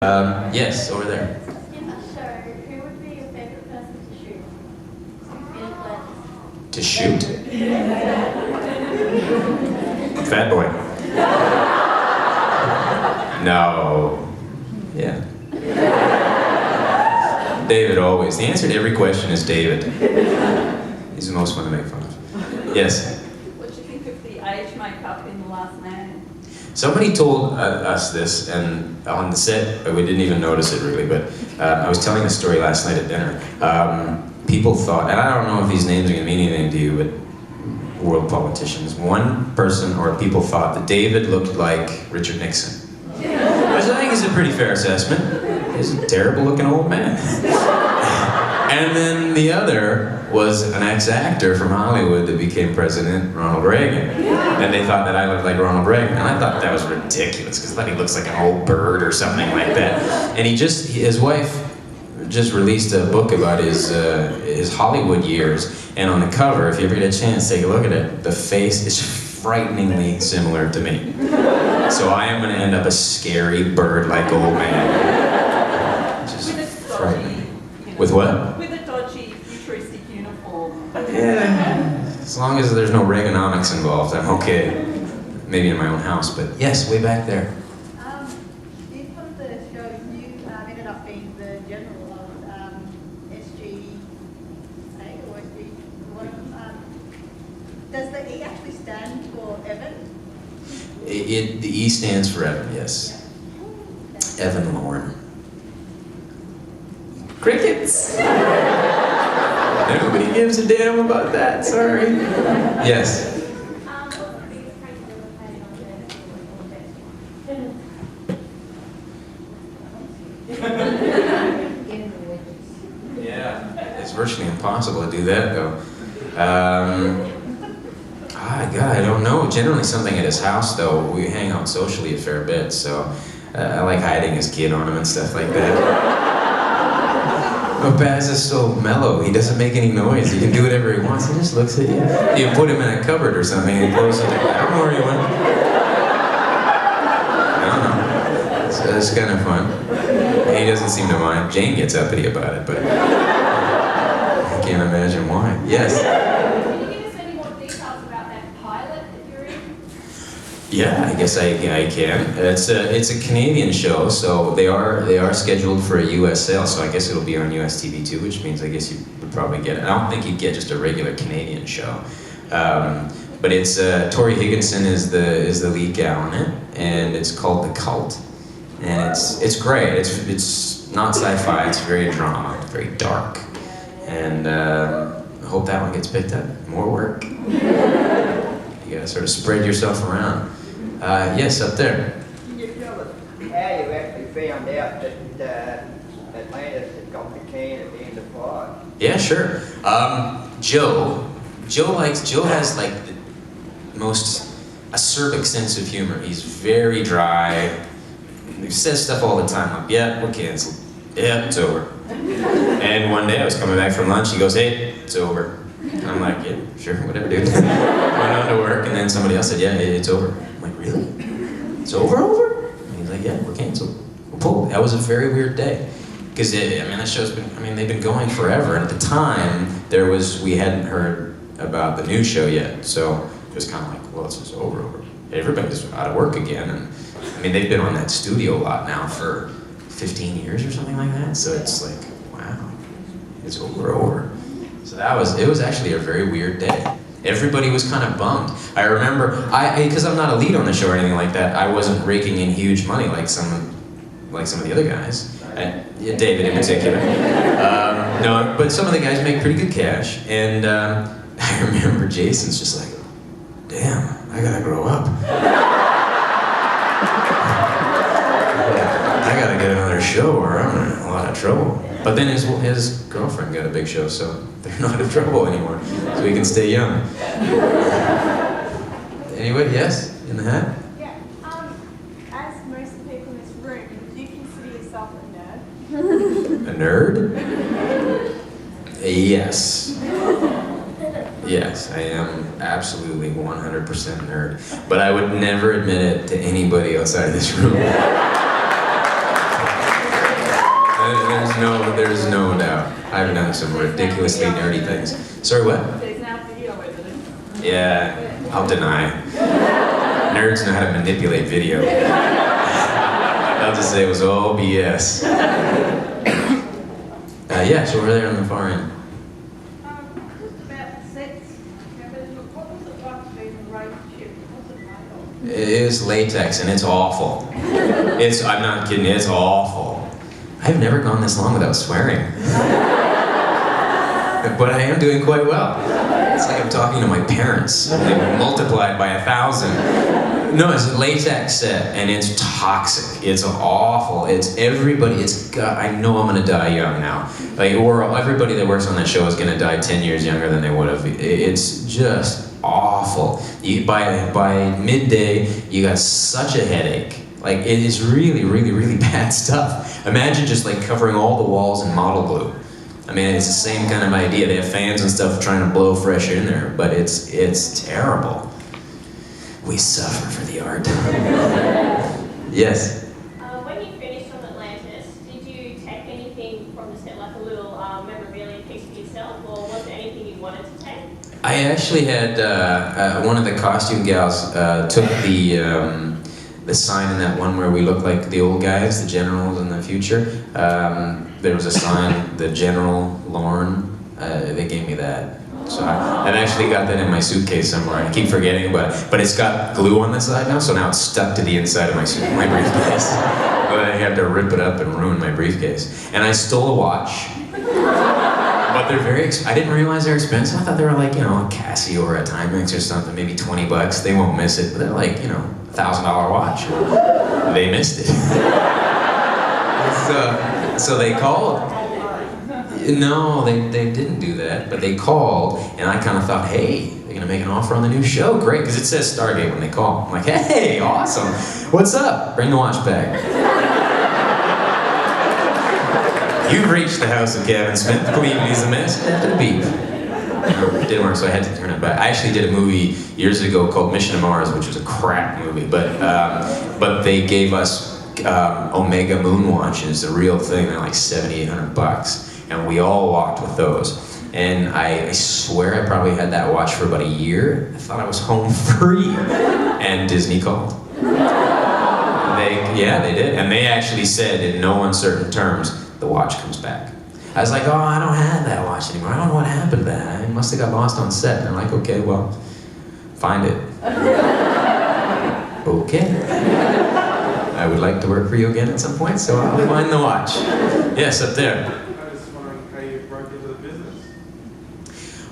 Yes, over there. In a show, who would be your favourite person to shoot? In Glenn. To shoot? Fat boy. No. Yeah. David always. The answer to every question is David. He's the most fun to make fun of. Yes? What do you think of the age makeup in The Last Man? Somebody told us this, and on the set, we didn't even notice it really, but I was telling a story last night at dinner. People thought, and I don't know if these names are going to mean anything to you, but world politicians, one person or people thought that David looked like Richard Nixon. Which I think is a pretty fair assessment. He's a terrible looking old man. And then the other was an ex-actor from Hollywood that became President, Ronald Reagan. And they thought that I looked like Ronald Reagan. And I thought that was ridiculous, because I thought he looks like an old bird or something like that. And his wife just released a book about his Hollywood years. And on the cover, if you ever get a chance, take a look at it. The face is frighteningly similar to me. So I am going to end up a scary bird-like old man. Just frightening. With what? With a dodgy, futuristic uniform. Yeah. As long as there's no Reaganomics involved, I'm okay. Maybe in my own house, but yes, way back there. In one of the shows, you ended up being the general of SGA or SG, whatever. Does the E actually stand for Evan? The E stands for Evan, yes. Evan Lorne. Crickets! Nobody gives a damn about that, sorry. Yes. What's the biggest prank you ever played on the Yeah, it's virtually impossible to do that, though. God, I don't know. Generally something at his house, though. We hang out socially a fair bit, so I like hiding his kid on him and stuff like that. But Baz is so mellow, he doesn't make any noise. He can do whatever he wants, he just looks at you. You put him in a cupboard or something and close it. I don't know where he went. I don't know. So it's kind of fun. He doesn't seem to mind. Jane gets uppity about it, but I can't imagine why. Yes? Can you give us any more details about that pilot that you're in? Yeah, I guess I can. It's a Canadian show, so they are scheduled for a U.S. sale. So I guess it'll be on U.S. TV too, which means I guess you would probably get it. I don't think you'd get just a regular Canadian show, but it's Tori Higginson is the lead gal in it, and it's called The Cult, and it's great. It's not sci-fi. It's very drama, very dark, and I hope that one gets picked up. More work. You gotta sort of spread yourself around. Yes, up there. Can you tell us how you actually found out that Atlantis had got the can at the end of five? Yeah, sure. Joe has like the most acerbic sense of humor. He's very dry. He says stuff all the time like, yeah, we're canceled. Yeah, it's over. And one day I was coming back from lunch, he goes, hey, it's over. And I'm like, yeah, sure, whatever, dude. Went on to work, and then somebody else said, yeah, it's over. I'm like, really? It's over? And he's like, yeah, we're canceled. We're pulled. That was a very weird day. Because, that show's been, they've been going forever. And at the time, we hadn't heard about the new show yet. So it was kind of like, well, it's just over. Everybody's out of work again. And, they've been on that studio a lot now for 15 years or something like that. So it's like, wow, it's over. So it was actually a very weird day. Everybody was kind of bummed. I remember, because I'm not a lead on the show or anything like that, I wasn't raking in huge money like some of the other guys. David in particular. No, but some of the guys make pretty good cash. And I remember Jason's just like, damn, I gotta grow up. I gotta get another show or I'm in a lot of trouble. But then his girlfriend got a big show, so they're not in trouble anymore. So he can stay young. Anyway, yes? In the hat? Yeah. As most of the people in this room, do you consider yourself a nerd? A nerd? Yes. Yes, I am absolutely 100% nerd. But I would never admit it to anybody outside of this room. there's no doubt. I've done some ridiculously nerdy things. Sorry, what? There's now video evidence. Yeah, I'll deny. Nerds know how to manipulate video. I'll just say it was all BS. Yeah, so we're there on the far end. Just about sex. What was it like to be in a relationship? What's it like? It is latex and it's awful. I'm not kidding, it's awful. I've never gone this long without swearing. But I am doing quite well. It's like I'm talking to my parents. They multiplied by 1,000. No, it's a latex set, and it's toxic. It's awful. It's everybody. I know I'm gonna die young now. Like, or everybody that works on that show is gonna die 10 years younger than they would have. It's just awful. By midday, you got such a headache. Like, it is really, really, really bad stuff. Imagine just like covering all the walls in model glue. I mean, it's the same kind of idea. They have fans and stuff trying to blow fresh air in there, but it's terrible. We suffer for the art. Yes? When you finished on Atlantis, did you take anything from the set, like a little memorabilia piece for yourself, or was there anything you wanted to take? I actually had, one of the costume gals took the sign in that one where we look like the old guys, the generals in the future. There was a sign, the General Lorne, they gave me that. So I've actually got that in my suitcase somewhere. I keep forgetting about it, but it's got glue on the side now, so now it's stuck to the inside of my briefcase. But I had to rip it up and ruin my briefcase. And I stole a watch, but they're very. I didn't realize they're expensive. I thought they were like, you know, a Casio or a Timex or something, maybe $20. They won't miss it, but they're like, you know, $1,000 watch. They missed it. So they called. No, they didn't do that, but they called, and I kind of thought, hey, they're gonna make an offer on the new show, great, because it says Stargate when they call. I'm like, hey, awesome, what's up? Bring the watch back. You've reached the house of Kavan Smith, believe me, he's a mess, after the beep. It didn't work, so I had to turn it back. I actually did a movie years ago called Mission to Mars, which was a crap movie, but they gave us Omega moon watches, the real thing. They're like $7,800, and we all walked with those. And I swear I probably had that watch for about a year. I thought I was home free, and Disney called. They did, and they actually said in no uncertain terms, the watch comes back. I was like, oh, I don't have that watch anymore. I don't know what happened to that. I must have got lost on set. And they're like, okay, well, find it. Okay. I would like to work for you again at some point, so I'll find the watch. Yes, up there. I was wondering how you broke into the business.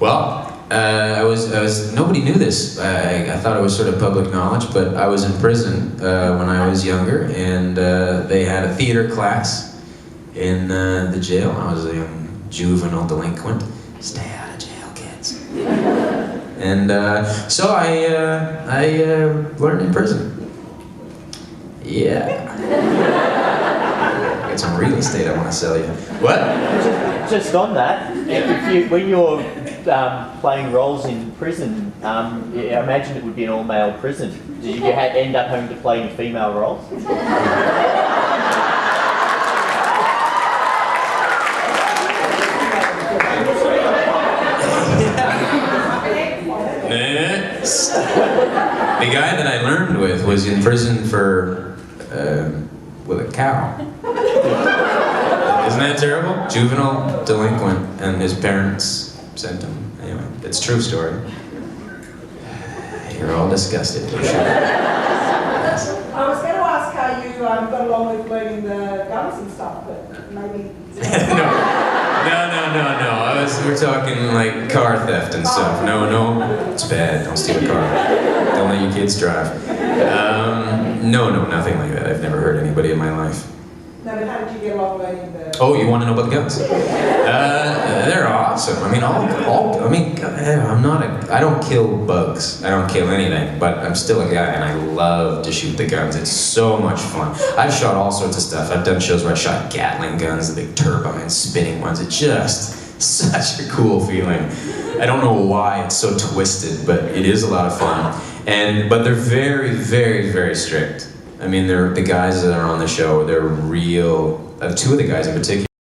Well, I was nobody knew this. I thought it was sort of public knowledge, but I was in prison when I was younger, and they had a theater class in the jail. I was a young juvenile delinquent. Stay out of jail, kids. And so I learned in prison. Yeah. Got some real estate I want to sell you. What? Just on that, when you're playing roles in prison, I imagine it would be an all-male prison. Did you end up having to play in female roles? The guy that I learned with was in prison with a cow. Isn't that terrible? Juvenile delinquent, and his parents sent him. Anyway, it's a true story. You're all disgusted. Yes. I was going to ask how you got along with learning the guns and stuff, but maybe... No. We're talking like car theft and stuff. No, it's bad. Don't steal a car. Don't let your kids drive. No, nothing like that. I've never hurt anybody in my life. No, but how did you get along learning the... Oh, you want to know about the guns? They're awesome. I mean, I don't kill bugs. I don't kill anything, but I'm still a guy, and I love to shoot the guns. It's so much fun. I've shot all sorts of stuff. I've done shows where I shot Gatling guns, the big turbine spinning ones. It's just such a cool feeling. I don't know why it's so twisted, but it is a lot of fun. But they're very, very, very strict. I mean, the guys that are on the show, they're real. Two of the guys in particular.